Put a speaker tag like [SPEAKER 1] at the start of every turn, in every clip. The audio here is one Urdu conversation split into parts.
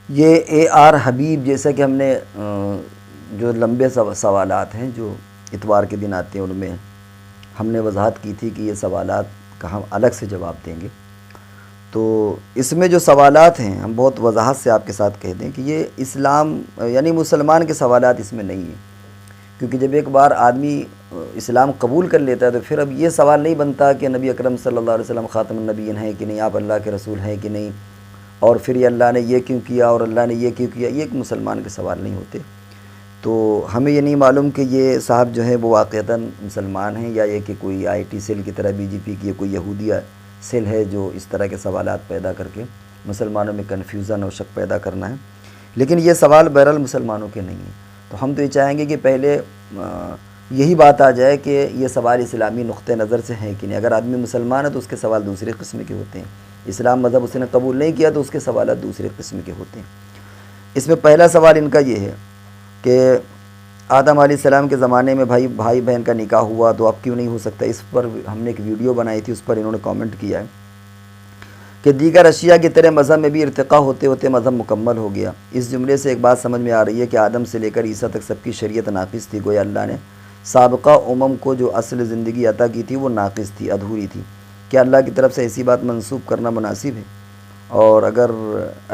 [SPEAKER 1] یہ اے آر حبیب، جیسا کہ ہم نے جو لمبے سوالات ہیں جو اتوار کے دن آتے ہیں ان میں ہم نے وضاحت کی تھی کہ یہ سوالات کا ہم الگ سے جواب دیں گے، تو اس میں جو سوالات ہیں ہم بہت وضاحت سے آپ کے ساتھ کہہ دیں کہ یہ اسلام یعنی مسلمان کے سوالات اس میں نہیں ہیں، کیونکہ جب ایک بار آدمی اسلام قبول کر لیتا ہے تو پھر اب یہ سوال نہیں بنتا کہ نبی اکرم صلی اللہ علیہ وسلم خاتم النبیین ہیں کہ نہیں، آپ اللہ کے رسول ہیں کہ نہیں، اور پھر یہ اللہ نے یہ کیوں کیا اور اللہ نے یہ کیوں کیا، یہ ایک مسلمان کے سوال نہیں ہوتے۔ تو ہمیں یہ نہیں معلوم کہ یہ صاحب جو ہے وہ واقعتاً مسلمان ہیں یا یہ کہ کوئی آئی ٹی سیل کی طرح بی جے پی کی کوئی یہودیہ سیل ہے جو اس طرح کے سوالات پیدا کر کے مسلمانوں میں کنفیوژن اور شک پیدا کرنا ہے، لیکن یہ سوال بہرحال مسلمانوں کے نہیں ہیں۔ تو ہم تو یہ چاہیں گے کہ پہلے یہی بات آ جائے کہ یہ سوال اسلامی نقطہ نظر سے ہے کہ نہیں۔ اگر آدمی مسلمان ہے تو اس کے سوال دوسرے قسم کے ہوتے ہیں، اسلام مذہب اس نے قبول نہیں کیا تو اس کے سوالات دوسرے قسم کے ہوتے ہیں۔ اس میں پہلا سوال ان کا یہ ہے کہ آدم علیہ السلام کے زمانے میں بھائی بہن کا نکاح ہوا تو اب کیوں نہیں ہو سکتا؟ اس پر ہم نے ایک ویڈیو بنائی تھی، اس پر انہوں نے کامنٹ کیا ہے کہ دیگر اشیاء کی طرح مذہب میں بھی ارتقاء ہوتے ہوتے مذہب مکمل ہو گیا۔ اس جملے سے ایک بات سمجھ میں آ رہی ہے کہ آدم سے لے کر عیسیٰ تک سب کی شریعت ناقص تھی، گویا اللہ نے سابقہ کو جو اصل زندگی عطا کی تھی وہ ناقص تھی، ادھوری تھی۔ کیا اللہ کی طرف سے ایسی بات منسوب کرنا مناسب ہے؟ اور اگر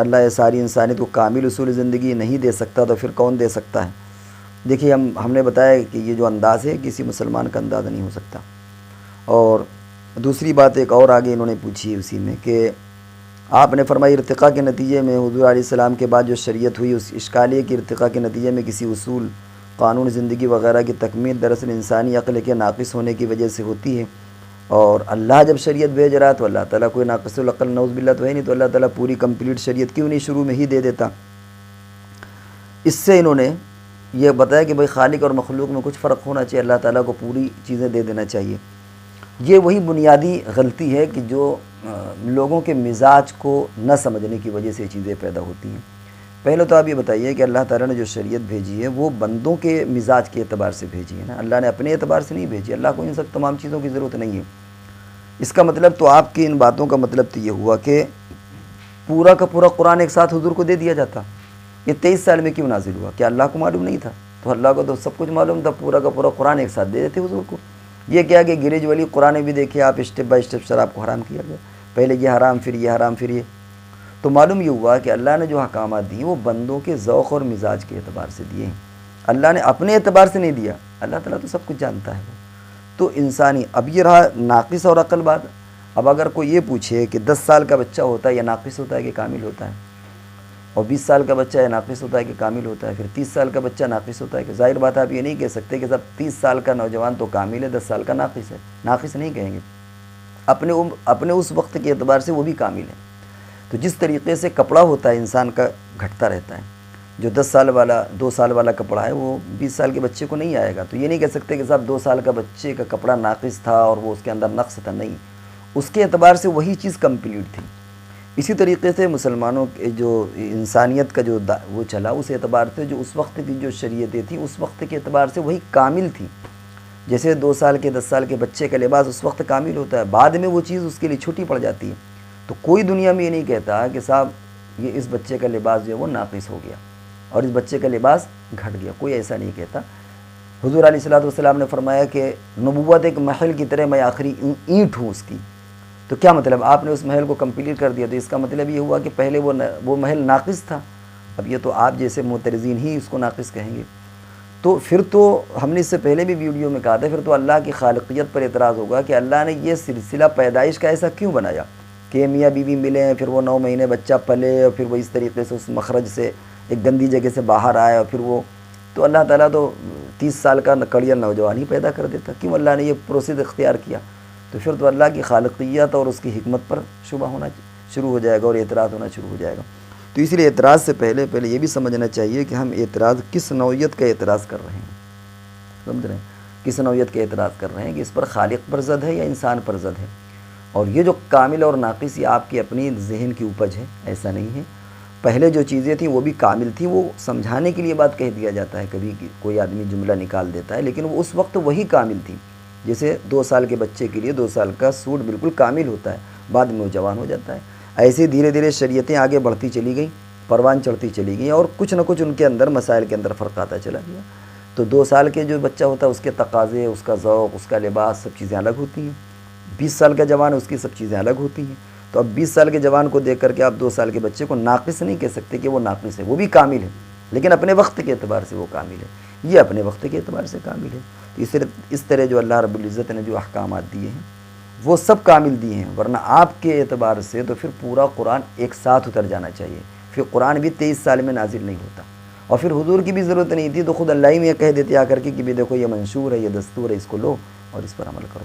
[SPEAKER 1] اللہ ساری انسانیت کو کامل اصول زندگی نہیں دے سکتا تو پھر کون دے سکتا ہے؟ دیکھیے ہم نے بتایا کہ یہ جو انداز ہے کسی مسلمان کا انداز نہیں ہو سکتا۔ اور دوسری بات ایک اور آگے انہوں نے پوچھی اسی میں کہ آپ نے فرمایا ارتقاء کے نتیجے میں حضور علیہ السلام کے بعد جو شریعت ہوئی اس اشکال یہ کہ ارتقاء کے نتیجے میں کسی اصول، قانون زندگی وغیرہ کی تکمیل دراصل انسانی عقل کے ناقص ہونے کی وجہ سے ہوتی ہے، اور اللہ جب شریعت بھیج رہا ہے تو اللہ تعالیٰ کوئی ناقص العقل نعوذ باللہ تو ہے نہیں، تو اللہ تعالیٰ پوری کمپلیٹ شریعت کیوں نہیں شروع میں ہی دے دیتا؟ اس سے انہوں نے یہ بتایا کہ بھئی خالق اور مخلوق میں کچھ فرق ہونا چاہیے، اللہ تعالیٰ کو پوری چیزیں دے دینا چاہیے۔ یہ وہی بنیادی غلطی ہے کہ جو لوگوں کے مزاج کو نہ سمجھنے کی وجہ سے یہ چیزیں پیدا ہوتی ہیں۔ پہلے تو آپ یہ بتائیے کہ اللہ تعالیٰ نے جو شریعت بھیجی ہے وہ بندوں کے مزاج کے اعتبار سے بھیجی ہے نا، اللہ نے اپنے اعتبار سے نہیں بھیجی، اللہ کو ان سب تمام چیزوں کی ضرورت نہیں ہے۔ اس کا مطلب تو آپ کی ان باتوں کا مطلب تو یہ ہوا کہ پورا کا پورا قرآن ایک ساتھ حضور کو دے دیا جاتا، یہ 23 سال میں کیوں نازل ہوا؟ کیا اللہ کو معلوم نہیں تھا؟ تو اللہ کو تو سب کچھ معلوم تھا، پورا کا پورا قرآن ایک ساتھ دے دیتے حضور کو۔ یہ کیا کہ گریج والی قرآن بھی دیکھیے آپ، اسٹیپ بائی اسٹیپ شراب کو حرام کیا گیا، پہلے یہ حرام پھر یہ حرام پھر یہ۔ تو معلوم یہ ہوا کہ اللہ نے جو احکامات دیے وہ بندوں کے ذوق اور مزاج کے اعتبار سے دیے ہیں، اللہ نے اپنے اعتبار سے نہیں دیا، اللہ تعالیٰ تو سب کچھ جانتا ہے۔ تو انسانی اب یہ رہا ناقص اور عقل بات۔ اب اگر کوئی یہ پوچھے کہ 10 سال کا بچہ ہوتا ہے یا ناقص ہوتا ہے کہ کامل ہوتا ہے، اور 20 سال کا بچہ یا ناقص ہوتا ہے کہ کامل ہوتا ہے، پھر 30 سال کا بچہ ناقص ہوتا ہے کہ، ظاہر بات آپ یہ نہیں کہہ سکتے کہ صاحب 30 سال کا نوجوان تو کامل ہے، 10 سال کا ناقص ہے، ناقص نہیں کہیں گے، اپنے اس وقت کے اعتبار سے وہ بھی کامل ہے۔ تو جس طریقے سے کپڑا ہوتا ہے انسان کا گھٹتا رہتا ہے، جو 10 سال والا 2 سال والا کپڑا ہے وہ 20 سال کے بچے کو نہیں آئے گا، تو یہ نہیں کہہ سکتے کہ صاحب 2 سال کا بچے کا کپڑا ناقص تھا اور وہ اس کے اندر نقص تھا، نہیں، اس کے اعتبار سے وہی چیز کمپلیٹ تھی۔ اسی طریقے سے مسلمانوں کے جو انسانیت کا جو وہ چلا اس اعتبار سے جو اس وقت کی جو شریعتیں تھیں اس وقت کے اعتبار سے وہی کامل تھی۔ جیسے 2 سال کے 10 سال کے بچے کا لباس اس وقت کامل ہوتا ہے، بعد میں وہ چیز اس کے لیے چھوٹی پڑ جاتی ہے۔ تو کوئی دنیا میں یہ نہیں کہتا کہ صاحب یہ اس بچے کا لباس جو ہے وہ ناقص ہو گیا اور اس بچے کا لباس گھٹ گیا، کوئی ایسا نہیں کہتا۔ حضور علیہ السلام نے فرمایا کہ نبوت ایک محل کی طرح میں آخری اینٹ ہوں اس کی۔ تو کیا مطلب؟ آپ نے اس محل کو کمپلیٹ کر دیا، تو اس کا مطلب یہ ہوا کہ پہلے وہ محل ناقص تھا، اب یہ تو آپ جیسے معترضین ہی اس کو ناقص کہیں گے۔ تو پھر تو ہم نے اس سے پہلے بھی ویڈیو میں کہا تھا، پھر تو اللہ کی خالقیت پر اعتراض ہوگا کہ اللہ نے یہ سلسلہ پیدائش کا ایسا کیوں بنایا کہ میاں بیوی ملے ہیں، پھر وہ 9 مہینے بچہ پلے اور پھر وہ اس طریقے سے اس مخرج سے ایک گندی جگہ سے باہر آئے، اور پھر وہ تو اللہ تعالیٰ تو 30 سال کا کڑیا نوجوان ہی پیدا کر دیتا، کیوں اللہ نے یہ پروسیس اختیار کیا؟ تو پھر تو اللہ کی خالقیت اور اس کی حکمت پر شبہ ہونا شروع ہو جائے گا اور اعتراض ہونا شروع ہو جائے گا۔ تو اس لیے اعتراض سے پہلے یہ بھی سمجھنا چاہیے کہ ہم اعتراض کس نوعیت کا اعتراض کر رہے ہیں، سمجھ رہے ہیں؟ کس نوعیت کا اعتراض کر رہے ہیں کہ اس پر خالق پر زد ہے یا انسان پر زد ہے۔ اور یہ جو کامل اور ناقص یہ آپ کی اپنی ذہن کی اپج ہے، ایسا نہیں ہے۔ پہلے جو چیزیں تھیں وہ بھی کامل تھیں، وہ سمجھانے کے لیے بات کہہ دیا جاتا ہے، کبھی کوئی آدمی جملہ نکال دیتا ہے، لیکن وہ اس وقت وہی کامل تھی۔ جیسے 2 سال کے بچے کے لیے 2 سال کا سوٹ بالکل کامل ہوتا ہے، بعد میں وہ جوان ہو جاتا ہے۔ ایسے دھیرے دھیرے شریعتیں آگے بڑھتی چلی گئیں، پروان چڑھتی چلی گئی، اور کچھ نہ کچھ ان کے اندر مسائل کے اندر فرق آتا چلا گیا۔ تو 2 سال کے جو بچہ ہوتا ہے اس کے تقاضے، اس کا ذوق، اس کا لباس، سب چیزیں الگ ہوتی ہیں۔ 20 سال کا جوان ہے، اس کی سب چیزیں الگ ہوتی ہیں۔ تو اب 20 سال کے جوان کو دیکھ کر کے آپ 2 سال کے بچے کو ناقص نہیں کہہ سکتے کہ وہ ناقص ہے، وہ بھی کامل ہے، لیکن اپنے وقت کے اعتبار سے وہ کامل ہے، یہ اپنے وقت کے اعتبار سے کامل ہے۔ تو اس طرح جو اللہ رب العزت نے جو احکامات دیے ہیں وہ سب کامل دیے ہیں، ورنہ آپ کے اعتبار سے تو پھر پورا قرآن ایک ساتھ اتر جانا چاہیے، پھر قرآن بھی 23 سال میں نازل نہیں ہوتا، اور پھر حضور کی بھی ضرورت نہیں تھی، تو خود اللہ ہی میں کہہ دیتے آ کر کے کہ بھی دیکھو یہ منشور ہے، یہ دستور ہے، اس کو لو اور اس پر عمل کرو۔